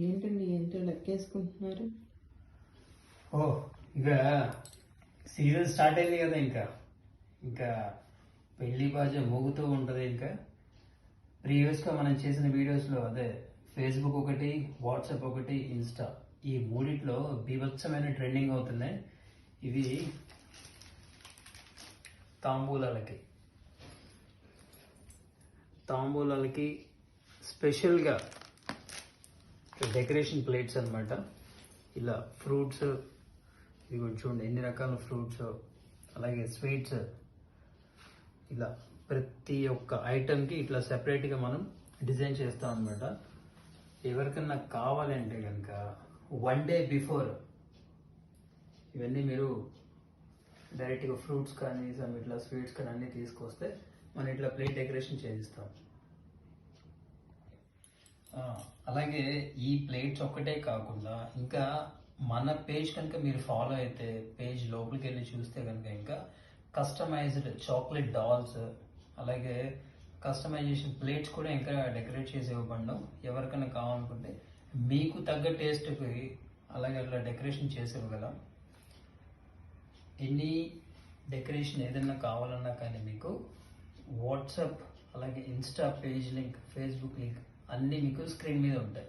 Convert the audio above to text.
ఏంటండి ఏంటో లెక్కేసుకుంటున్నారు? ఓ ఇక సీజన్ స్టార్ట్ అయింది కదా. ఇంకా ఇంకా పెళ్లి బాజ మోగుతూ ఉంటుంది. ఇంకా ప్రీవియస్గా మనం చేసిన వీడియోస్లో అదే ఫేస్బుక్ ఒకటి, వాట్సాప్ ఒకటి, ఇన్స్టా, ఈ మూడిట్లో బీభత్సమైన ట్రెండింగ్ అవుతున్నాయి. ఇవి తాంబూలాలకి తాంబూలాలకి స్పెషల్గా డెకరేషన్ ప్లేట్స్ అన్నమాట. ఇలా ఫ్రూట్స్, ఇవి కూడా చూడండి ఎన్ని రకాల ఫ్రూట్స్, అలాగే స్వీట్స్, ఇలా ప్రతి ఒక్క ఐటమ్కి ఇట్లా సెపరేట్గా మనం డిజైన్ చేస్తాం అనమాట. ఎవరికన్నా కావాలంటే కనుక 1 డే బిఫోర్ ఇవన్నీ మీరు డైరెక్ట్గా ఫ్రూట్స్ కానీ ఇట్లా స్వీట్స్ కానీ అన్నీ తీసుకొస్తే మనం ఇట్లా ప్లేట్ డెకరేషన్ చేయిస్తాం. అలాగే ఈ ప్లేట్స్ ఒక్కటే కాకుండా ఇంకా మన పేజ్ కనుక మీరు ఫాలో అయితే, పేజ్ లోపలికి వెళ్ళి చూస్తే కనుక ఇంకా కస్టమైజ్డ్ చాక్లెట్ డాల్స్, అలాగే కస్టమైజేషన్ ప్లేట్స్ కూడా ఇంకా డెకరేట్ చేసి ఇవ్వబడ్డాం. ఎవరికైనా కావాలనుకుంటే మీకు తగ్గ టేస్ట్కి అలాగే అట్లా డెకరేషన్ చేసి ఇవ్వగలం. ఎనీ డెకరేషన్ ఏదైనా కావాలన్నా కానీ మీకు వాట్సాప్, అలాగే Insta page link, Facebook link అన్నీ మీకు స్క్రీన్ మీద ఉంటాయి.